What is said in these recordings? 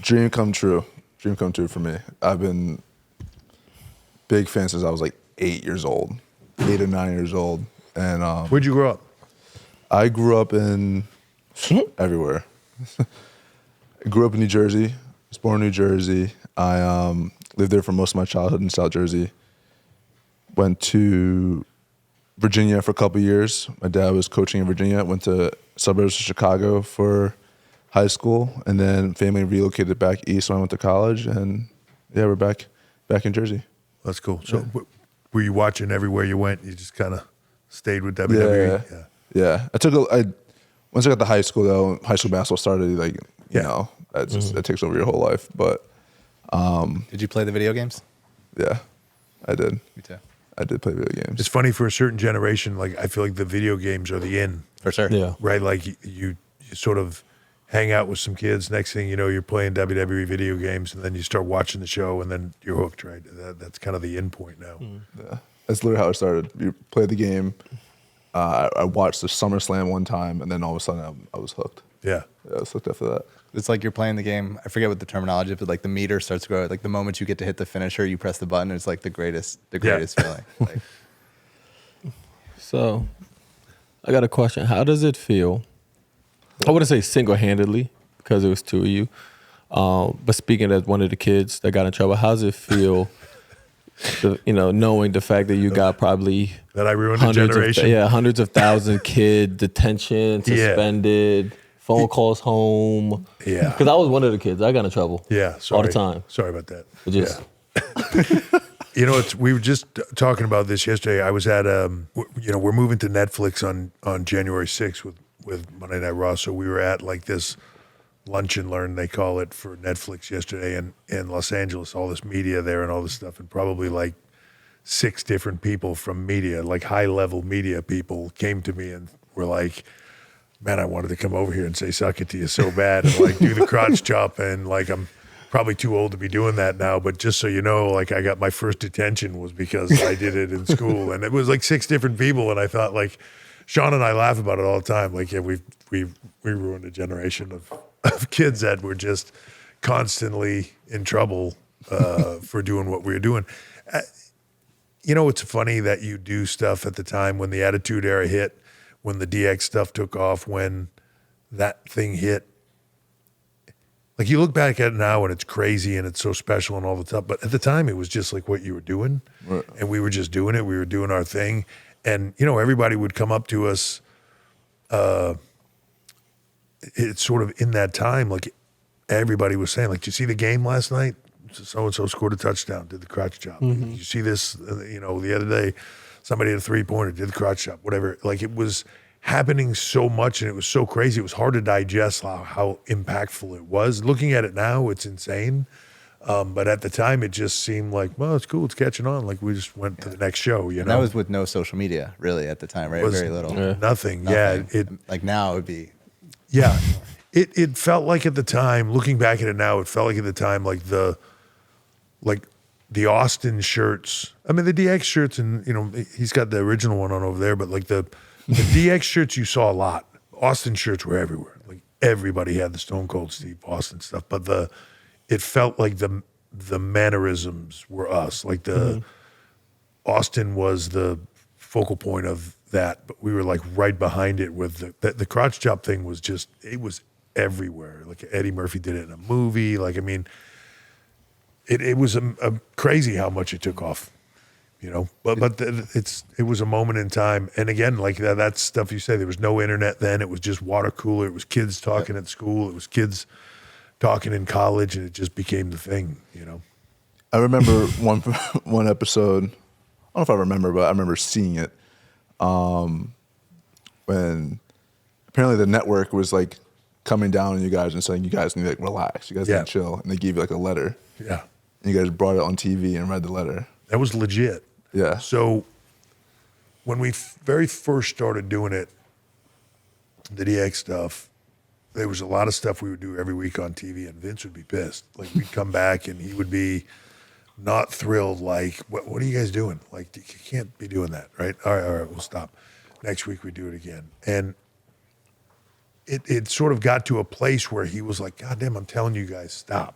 Dream come true. Dream come true for me. I've been big fan since I was like 8 or 9 years old. And Where'd you grow up? I grew up in everywhere. I grew up in New Jersey. I was born in New Jersey. I lived there for most of my childhood in South Jersey. Went to Virginia for a couple of years. My dad was coaching in Virginia. Went to suburbs of Chicago for high school, and then family relocated back east when I went to college. And yeah, we're back in Jersey. That's cool. So were you watching everywhere you went? You just kind of stayed with WWE? Yeah. Once I got to high school though, high school basketball started, like, you know, it takes over your whole life. But did you play the video games? yeah, I did. Me too. I did play video games. It's funny, for a certain generation, like I feel like the video games are the in. For sure. Yeah. Right? Like you sort of hang out with some kids. Next thing you know, you're playing WWE video games, and then you start watching the show, and then you're hooked, right? That's kind of the end point now. Yeah, that's literally how it started. You play the game. I watched the SummerSlam one time, and then all of a sudden I was hooked. Yeah. I was hooked after that. It's like you're playing the game. I forget what the terminology is, but like the meter starts to grow. Like the moment you get to hit the finisher, you press the button. It's like the greatest feeling. Like, So, I got a question. How does it feel? I wouldn't say single-handedly because it was two of you. But speaking as one of the kids that got in trouble, how does it feel? Knowing the fact that you got probably that I ruined a generation. Hundreds of thousands kid detention, suspended, phone calls home. Yeah, because I was one of the kids. I got in trouble. Yeah, all the time. Sorry about that. We were just talking about this yesterday. I was at we're moving to Netflix on January 6th with Monday Night Raw. So we were at like this lunch and learn, they call it, for Netflix yesterday in Los Angeles, all this media there and all this stuff, and probably like 6 different people from media, like high-level media people, came to me and were like, man, I wanted to come over here and say suck it to you so bad and like do the crotch chop, and like I'm probably too old to be doing that now, but just so you know, like I got my first detention was because I did it in school, and it was like 6 different people, and I thought, like, Sean and I laugh about it all the time, like, yeah, we ruined a generation of kids that were just constantly in trouble for doing what we were doing. It's funny that you do stuff at the time when the Attitude Era hit, when the DX stuff took off, when that thing hit. Like, you look back at it now and it's crazy and it's so special and all the stuff, but at the time it was just like what you were doing, right. And we were just doing it. We were doing our thing, and everybody would come up to us. It's sort of in that time, like everybody was saying, like, did you see the game last night? So-and-so scored a touchdown, did the crotch chop. Mm-hmm. Did you see this, the other day, somebody had a 3-pointer, did the crotch chop, whatever. Like, it was happening so much and it was so crazy. It was hard to digest how impactful it was. Looking at it now, it's insane. But at the time, it just seemed like, well, it's cool, it's catching on. Like, we just went to the next show, And that was with no social media, really, at the time, right? Very little. Nothing. Yeah. Like now it would be. Yeah. It felt like at the time, looking back at it now, it felt like at the time, like the Austin shirts. I mean, the DX shirts, and he's got the original one on over there, but like the DX shirts you saw a lot. Austin shirts were everywhere. Like, everybody had the Stone Cold Steve Austin stuff, but it felt like the mannerisms were us. Like Austin was the focal point of that, but we were like right behind it with the crotch chop thing was just, it was everywhere. Like, Eddie Murphy did it in a movie. Like, I mean, it was a crazy how much it took off, but it was a moment in time. And again, like that stuff you say, there was no internet then. It was just water cooler. It was kids talking at school. It was kids talking in college, and it just became the thing, I remember one episode, I don't know if I remember, but I remember seeing it when apparently the network was like coming down on you guys and saying, you guys need to relax, you guys need to chill, and they gave you like a letter. Yeah. And you guys brought it on TV and read the letter. That was legit. Yeah. So when we very first started doing it, the DX stuff, there was a lot of stuff we would do every week on TV, and Vince would be pissed. Like, we'd come back and he would be not thrilled. Like, what are you guys doing? Like, you can't be doing that, right? All right, we'll stop. Next week we do it again. And it sort of got to a place where he was like, God damn, I'm telling you guys, stop.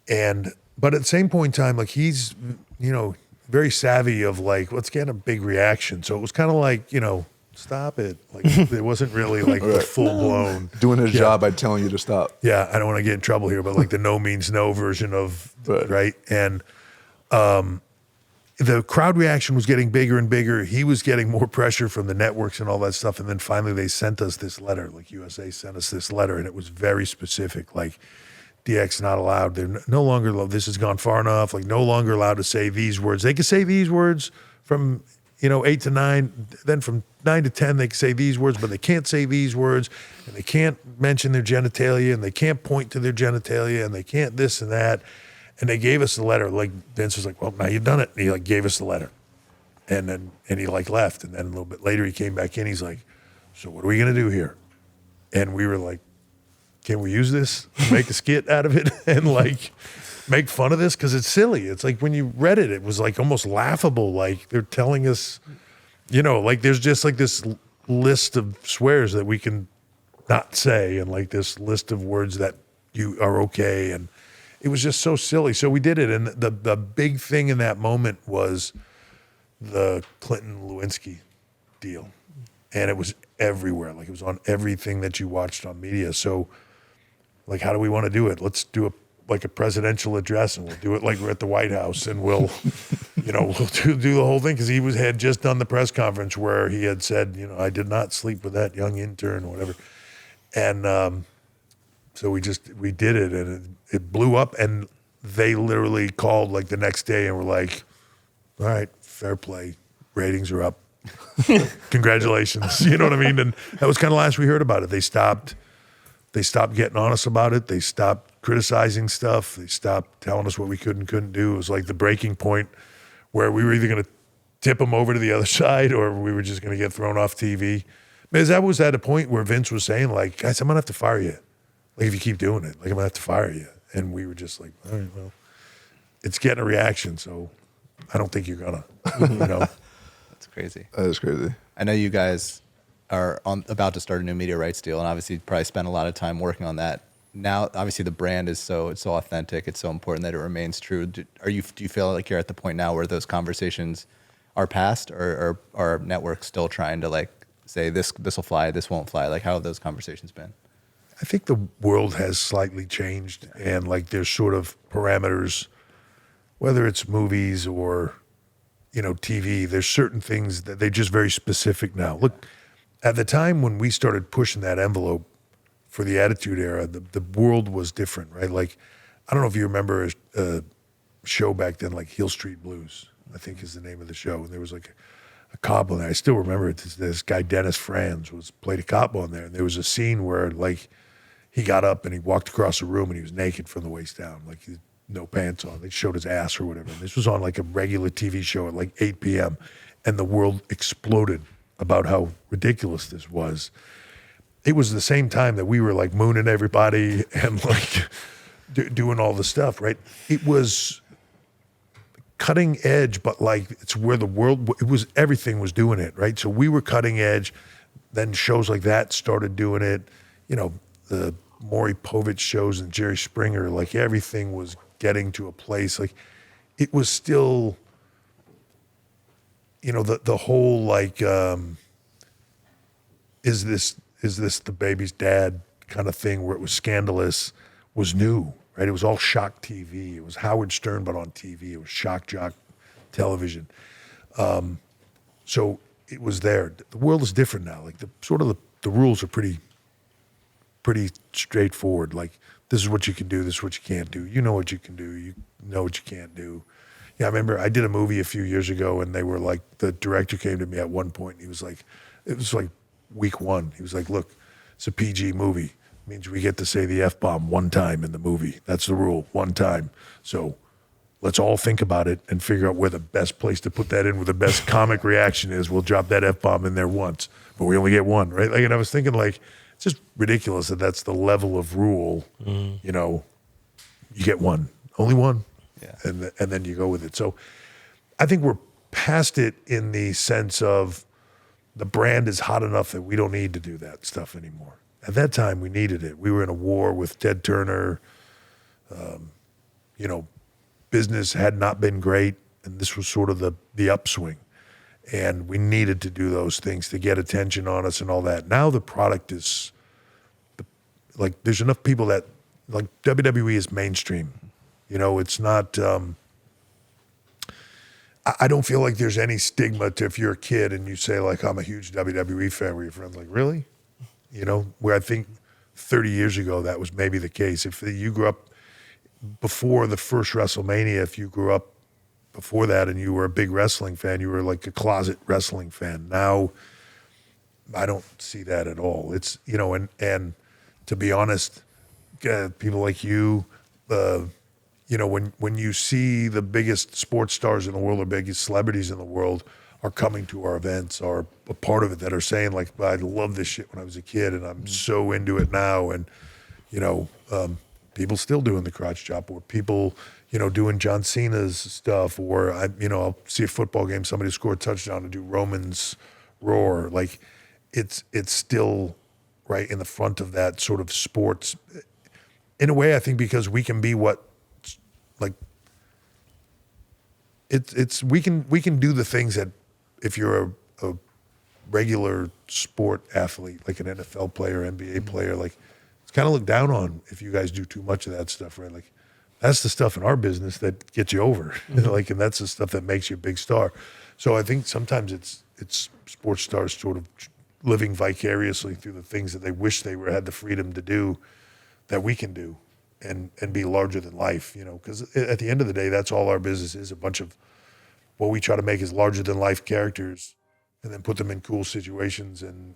But at the same point in time, like he's, very savvy of like, let's get a big reaction. So it was kind of like, stop it. Like it wasn't really like the full blown Doing his job by telling you to stop. Yeah, I don't want to get in trouble here, but like the no means no version of right. And the crowd reaction was getting bigger and bigger. He was getting more pressure from the networks and all that stuff. And then finally they sent us this letter, like USA sent us this letter, and it was very specific, like DX not allowed. They're no longer, this has gone far enough, like no longer allowed to say these words. They could say these words from, 8 to 9, then from 9 to 10, they can say these words, but they can't say these words, and they can't mention their genitalia, and they can't point to their genitalia, and they can't this and that. And they gave us the letter. Like Vince was like, well, now you've done it. And he like gave us the letter. And he like left. And then a little bit later he came back in. He's like, so what are we going to do here? And we were like, can we use this? Make a skit out of it and like make fun of this? Because it's silly. It's like when you read it, it was like almost laughable. Like they're telling us, like there's just like this list of swears that we can not say, and like this list of words that you are okay. And it was just so silly. So we did it. And the big thing in that moment was the Clinton-Lewinsky deal. And it was everywhere. Like it was on everything that you watched on media. So like, how do we want to do it? Let's do a presidential address, and we'll do it like we're at the White House, and we'll, we'll do the whole thing. Cause he had just done the press conference where he had said, I did not sleep with that young intern or whatever. And, so we did it, and it blew up, and they literally called like the next day and were like, all right, fair play. Ratings are up. Congratulations. You know what I mean? And that was kind of last we heard about it. They stopped getting on us about it. They stopped criticizing stuff. They stopped telling us what we could and couldn't do. It was like the breaking point where we were either going to tip them over to the other side or we were just going to get thrown off TV. Because that was at a point where Vince was saying like, guys, I'm going to have to fire you. Like, if you keep doing it, like, I'm going to have to fire you. And we were just like, all right, well, it's getting a reaction, so I don't think you're going to, That's crazy. That is crazy. I know you guys are about to start a new media rights deal, and obviously you probably spent a lot of time working on that. Now, obviously, the brand is it's so authentic. It's so important that it remains true. Do you feel like you're at the point now where those conversations are past, or are networks still trying to, like, say, this will fly, this won't fly? Like, how have those conversations been? I think the world has slightly changed, and like there's sort of parameters, whether it's movies or, TV, there's certain things that they're just very specific now. Look, at the time when we started pushing that envelope for the Attitude Era, the world was different, right? Like, I don't know if you remember a show back then, like Hill Street Blues, I think is the name of the show. And there was like a cop on there. I still remember it. This guy, Dennis Franz, played a cop on there. And there was a scene where like, he got up and he walked across the room and he was naked from the waist down, like he had no pants on. They showed his ass or whatever. And this was on like a regular TV show at like 8 p.m. And the world exploded about how ridiculous this was. It was the same time that we were like mooning everybody and like doing all the stuff, right? It was cutting edge, but like it's where the world, everything was doing it, right? So we were cutting edge. Then shows like that started doing it. The Maury Povich shows and Jerry Springer, like everything was getting to a place, like it was still, the whole like, is this the baby's dad kind of thing where it was scandalous was new, right? It was all shock TV. It was Howard Stern, but on TV. It was shock jock television. So it was there. The world is different now. Like the rules are pretty straightforward. Like, this is what you can do, this is what you can't do. You know what you can do, you know what you can't do. Yeah, I remember I did a movie a few years ago and they were like, the director came to me at one point and he was like, it was like week one. He was like, look, it's a PG movie. It means we get to say the F-bomb one time in the movie. That's the rule, one time. So let's all think about it and figure out where the best place to put that in, where the best comic reaction is. We'll drop that F-bomb in there once, but we only get one, right? Like, and I was thinking like, it's just ridiculous that that's the level of rule. You get one, only one, and then you go with it. So I think we're past it in the sense of the brand is hot enough that we don't need to do that stuff anymore. at that time we needed it. We were in a war with Ted Turner. Business had not been great, and this was sort of the upswing. And we needed to do those things to get attention on us and all that. Now the product is, there's enough people that, like, WWE is mainstream. It's not, I don't feel like there's any stigma to if you're a kid and you say, like, I'm a huge WWE fan, where your friend's like, really? Where I think 30 years ago that was maybe the case. If you grew up before the first WrestleMania, if you grew up before that and you were a big wrestling fan, you were like a closet wrestling fan. Now, I don't see that at all. It's, and to be honest, people like you, when you see the biggest sports stars in the world or biggest celebrities in the world are coming to our events, are a part of it, that are saying, like, I love this shit when I was a kid and I'm so into it now. And, people still doing the crotch chop, or people, doing John Cena's stuff, or I'll see a football game, somebody score a touchdown and do Roman's roar. Like, it's still right in the front of that sort of sports. In a way, I think because we can be we can do the things that, if you're a regular sport athlete, like an NFL player, NBA player, like, it's kind of looked down on if you guys do too much of that stuff, right? Like, that's the stuff in our business that gets you over, and that's the stuff that makes you a big star. So I think sometimes it's sports stars sort of living vicariously through the things that they wish they had the freedom to do, that we can do, and be larger than life, because at the end of the day, that's all our business is, a bunch of what we try to make is larger than life characters, and then put them in cool situations and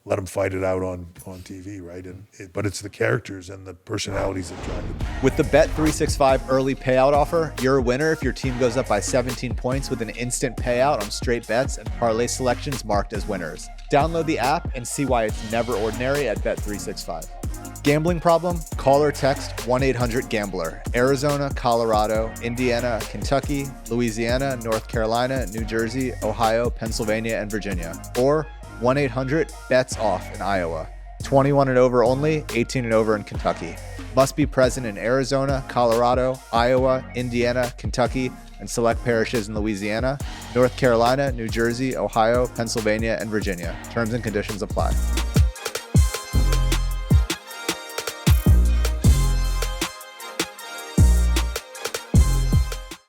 let them fight it out on TV, right? But it's the characters and the personalities that drive it. With the Bet365 early payout offer, you're a winner if your team goes up by 17 points with an instant payout on straight bets and parlay selections marked as winners. Download the app and see why it's never ordinary at Bet365. Gambling problem? Call or text 1-800-GAMBLER. Arizona, Colorado, Indiana, Kentucky, Louisiana, North Carolina, New Jersey, Ohio, Pennsylvania, and Virginia. Or 1-800-BETS-OFF in Iowa. 21 and over only, 18 and over in Kentucky. Must be present in Arizona, Colorado, Iowa, Indiana, Kentucky, and select parishes in Louisiana, North Carolina, New Jersey, Ohio, Pennsylvania, and Virginia. Terms and conditions apply.